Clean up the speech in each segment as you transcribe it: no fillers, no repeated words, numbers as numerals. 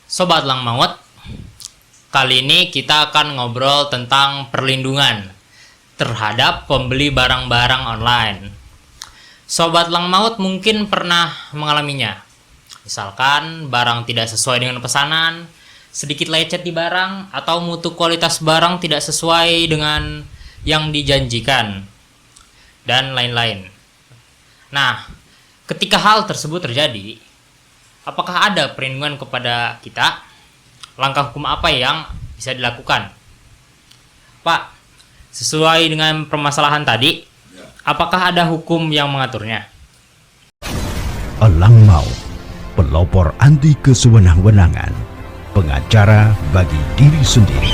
Sobat Lang Maut, kali ini kita akan ngobrol tentang perlindungan terhadap pembeli barang-barang online. Sobat Lang Maut mungkin pernah mengalaminya. Misalkan barang tidak sesuai dengan pesanan, sedikit lecet di barang, atau mutu kualitas barang tidak sesuai dengan yang dijanjikan, dan lain-lain. Nah, ketika hal tersebut terjadi, apakah ada perlindungan kepada kita? Langkah hukum apa yang bisa dilakukan? Pak, sesuai dengan permasalahan tadi, apakah ada hukum yang mengaturnya? Lang Maut, pelopor anti kesewenang-wenangan, pengacara bagi diri sendiri.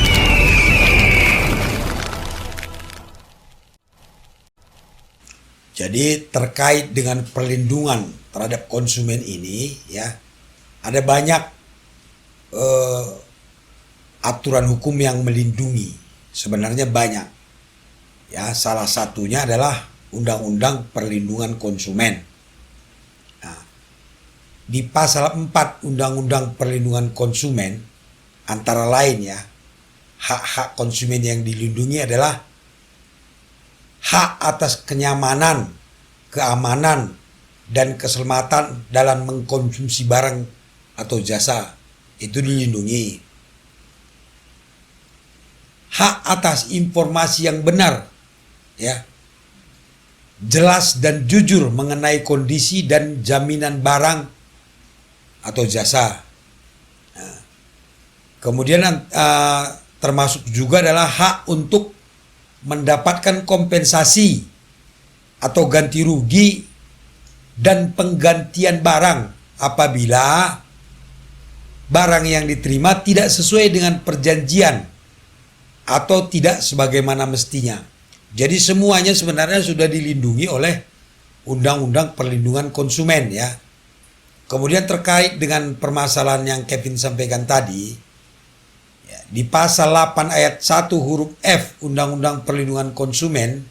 Jadi terkait dengan perlindungan terhadap konsumen ini, ya, ada banyak aturan hukum yang melindungi. Sebenarnya banyak. Ya, salah satunya adalah Undang-Undang Perlindungan Konsumen. Nah, di pasal 4 Undang-Undang Perlindungan Konsumen, antara lain ya, hak-hak konsumen yang dilindungi adalah hak atas kenyamanan, keamanan, dan keselamatan dalam mengkonsumsi barang atau jasa. Itu dilindungi. Hak atas informasi yang benar, ya, jelas dan jujur mengenai kondisi dan jaminan barang atau jasa. Nah, kemudian termasuk juga adalah hak untuk mendapatkan kompensasi atau ganti rugi dan penggantian barang apabila barang yang diterima tidak sesuai dengan perjanjian atau tidak sebagaimana mestinya. Jadi semuanya sebenarnya sudah dilindungi oleh Undang-Undang Perlindungan Konsumen, ya. Kemudian terkait dengan permasalahan yang Kevin sampaikan tadi, ya, di pasal 8 ayat 1 huruf F Undang-Undang Perlindungan Konsumen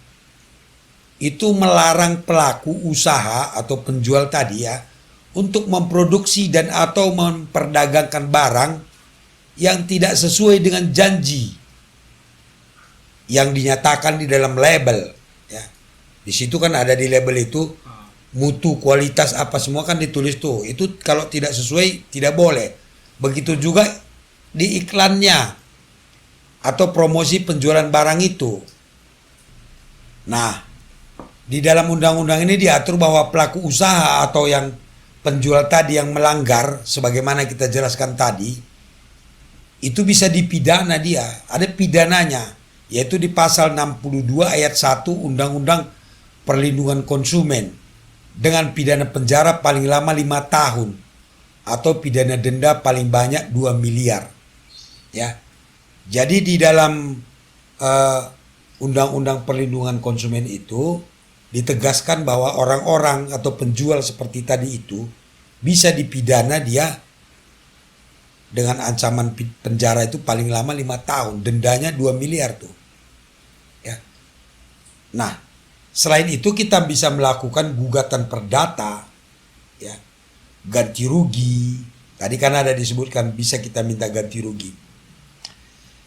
itu melarang pelaku usaha atau penjual tadi, ya, untuk memproduksi dan atau memperdagangkan barang yang tidak sesuai dengan janji yang dinyatakan di dalam label, ya. Di situ kan ada di label itu mutu, kualitas, apa semua kan ditulis tuh. Itu kalau tidak sesuai tidak boleh. Begitu juga di iklannya atau promosi penjualan barang itu. Nah, di dalam undang-undang ini diatur bahwa pelaku usaha atau yang penjual tadi yang melanggar sebagaimana kita jelaskan tadi itu bisa dipidana dia. Ada pidananya, yaitu di pasal 62 ayat 1 Undang-Undang Perlindungan Konsumen dengan pidana penjara paling lama 5 tahun atau pidana denda paling banyak 2 miliar. Ya. Jadi di dalam Undang-Undang Perlindungan Konsumen itu ditegaskan bahwa orang-orang atau penjual seperti tadi itu bisa dipidana dia dengan ancaman penjara itu paling lama 5 tahun, dendanya 2 miliar tuh. Ya. Nah, selain itu kita bisa melakukan gugatan perdata, ya, ganti rugi. Tadi kan ada disebutkan bisa kita minta ganti rugi.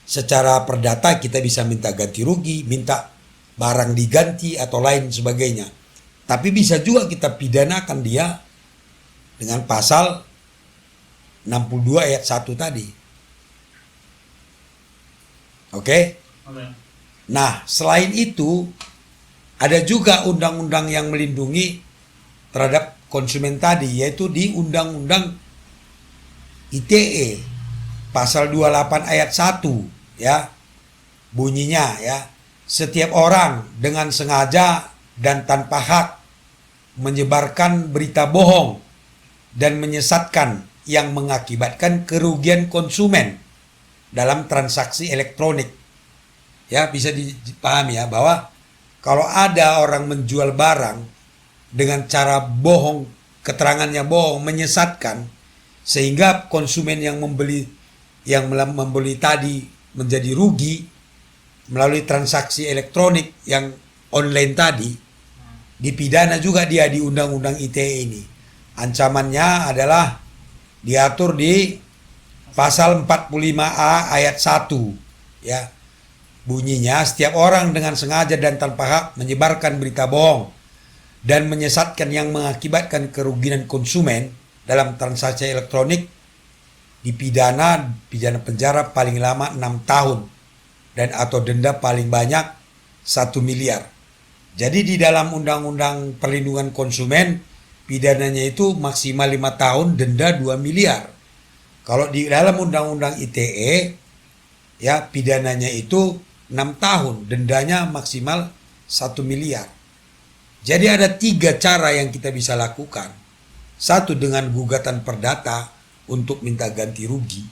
Secara perdata kita bisa minta ganti rugi, minta barang diganti atau lain sebagainya. Tapi bisa juga kita pidanakan dia dengan pasal 62 ayat 1 tadi. Oke? Nah, selain itu ada juga undang-undang yang melindungi terhadap konsumen tadi, yaitu di Undang-Undang ITE pasal 28 ayat 1, ya. Bunyinya, ya, setiap orang dengan sengaja dan tanpa hak menyebarkan berita bohong dan menyesatkan yang mengakibatkan kerugian konsumen dalam transaksi elektronik. Ya, bisa dipahami ya bahwa kalau ada orang menjual barang dengan cara bohong, keterangannya bohong, menyesatkan sehingga konsumen yang membeli tadi menjadi rugi melalui transaksi elektronik yang online tadi, dipidana juga dia di Undang-Undang ITE ini. Ancamannya adalah diatur di Pasal 45A ayat 1 ya. Bunyinya, setiap orang dengan sengaja dan tanpa hak menyebarkan berita bohong dan menyesatkan yang mengakibatkan kerugian konsumen dalam transaksi elektronik dipidana penjara paling lama 6 tahun dan atau denda paling banyak 1 miliar. Jadi di dalam Undang-Undang Perlindungan Konsumen pidananya itu maksimal 5 tahun, denda 2 miliar. Kalau di dalam Undang-Undang ITE ya pidananya itu 6 tahun, dendanya maksimal 1 miliar. Jadi ada 3 cara yang kita bisa lakukan. Satu, dengan gugatan perdata untuk minta ganti rugi.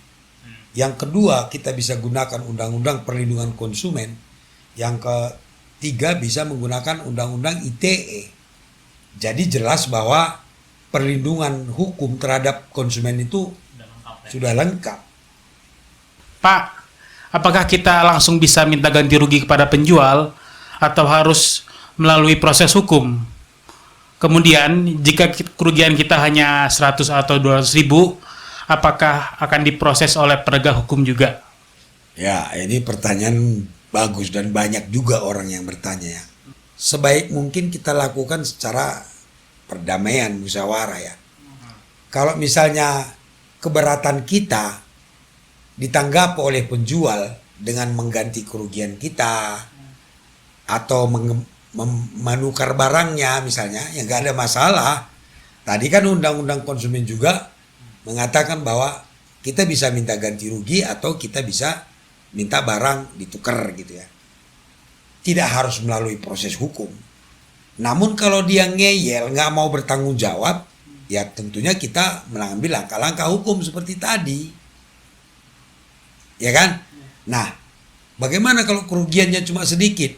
Yang kedua, kita bisa gunakan Undang-Undang Perlindungan Konsumen. Yang ketiga, bisa menggunakan Undang-Undang ITE. Jadi jelas bahwa perlindungan hukum terhadap konsumen itu sudah lengkap. Pak, apakah kita langsung bisa minta ganti rugi kepada penjual atau harus melalui proses hukum? Kemudian, jika kerugian kita hanya 100 atau 200 ribu, apakah akan diproses oleh penegak hukum juga? Ya, ini pertanyaan bagus dan banyak juga orang yang bertanya ya. Sebaik mungkin kita lakukan secara perdamaian, musyawarah ya. Kalau misalnya keberatan kita ditanggapi oleh penjual dengan mengganti kerugian kita atau menukar barangnya misalnya, ya nggak ada masalah. Tadi kan Undang-Undang Konsumen juga mengatakan bahwa kita bisa minta ganti rugi atau kita bisa minta barang ditukar gitu ya. Tidak harus melalui proses hukum. Namun kalau dia ngeyel, nggak mau bertanggung jawab, ya tentunya kita mengambil langkah-langkah hukum seperti tadi. Ya kan? Nah, bagaimana kalau kerugiannya cuma sedikit?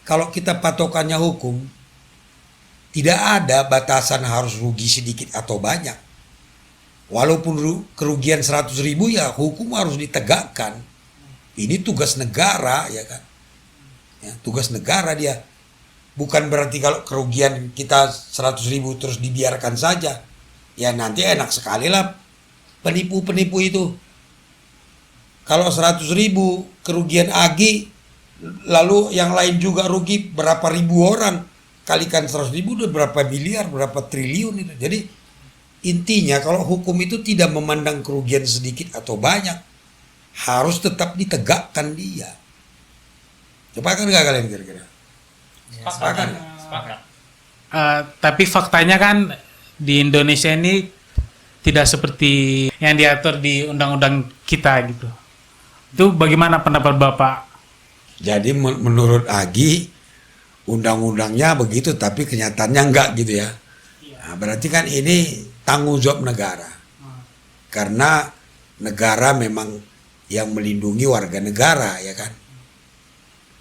Kalau kita patokannya hukum, tidak ada batasan harus rugi sedikit atau banyak. Walaupun kerugian 100 ribu ya hukum harus ditegakkan. Ini tugas negara ya kan. Ya, tugas negara dia. Bukan berarti kalau kerugian kita 100 ribu terus dibiarkan saja. Ya nanti enak sekali lah penipu-penipu itu. Kalau 100 ribu kerugian Agi, lalu yang lain juga rugi berapa ribu orang, kalikan 100 ribu udah berapa miliar, berapa triliun itu. Jadi intinya kalau hukum itu tidak memandang kerugian sedikit atau banyak, harus tetap ditegakkan dia. Sepakat nggak kalian kira-kira? Sepakat. Tapi faktanya kan di Indonesia ini tidak seperti yang diatur di undang-undang kita gitu. Itu bagaimana pendapat Bapak? Jadi menurut Agi undang-undangnya begitu tapi kenyataannya enggak gitu ya. Nah, berarti kan ini tanggung jawab negara. Karena negara memang yang melindungi warga negara ya kan.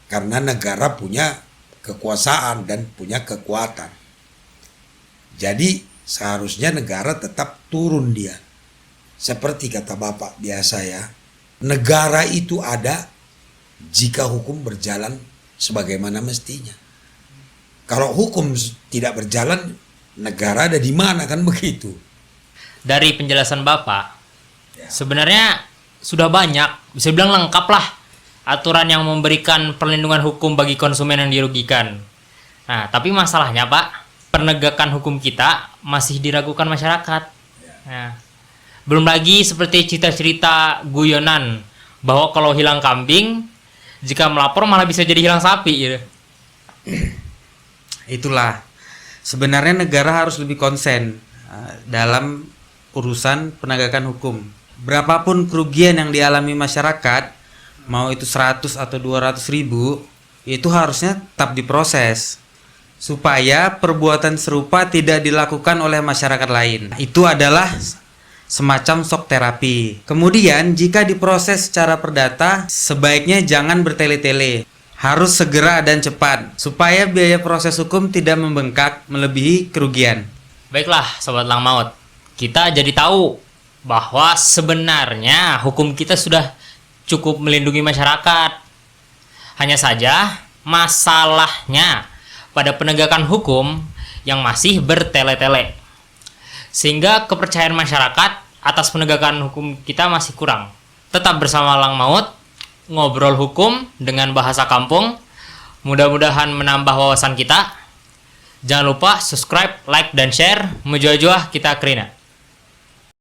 Karena negara punya kekuasaan dan punya kekuatan. Jadi seharusnya negara tetap turun dia. Seperti kata Bapak biasa ya. Negara itu ada jika hukum berjalan sebagaimana mestinya. Kalau hukum tidak berjalan, negara ada di mana kan begitu. Dari penjelasan Bapak, sebenarnya sudah banyak, bisa bilang lengkap lah aturan yang memberikan perlindungan hukum bagi konsumen yang dirugikan. Nah, tapi masalahnya Pak, penegakan hukum kita masih diragukan masyarakat. Nah, belum lagi seperti cerita-cerita guyonan bahwa kalau hilang kambing, jika melapor malah bisa jadi hilang sapi gitu. Itulah sebenarnya negara harus lebih konsen dalam urusan penegakan hukum. Berapapun kerugian yang dialami masyarakat, mau itu 100 atau 200 ribu, itu harusnya tetap diproses supaya perbuatan serupa tidak dilakukan oleh masyarakat lain. Itu adalah semacam shock terapi. Kemudian jika diproses secara perdata, sebaiknya jangan bertele-tele. Harus segera dan cepat supaya biaya proses hukum tidak membengkak melebihi kerugian. Baiklah Sobat Lang Maut, kita jadi tahu bahwa sebenarnya hukum kita sudah cukup melindungi masyarakat. Hanya saja masalahnya pada penegakan hukum yang masih bertele-tele. Sehingga kepercayaan masyarakat atas penegakan hukum kita masih kurang. Tetap bersama Lang Maut, ngobrol hukum dengan bahasa kampung. Mudah-mudahan menambah wawasan kita. Jangan lupa subscribe, like, dan share. Mujojoah kita kerina.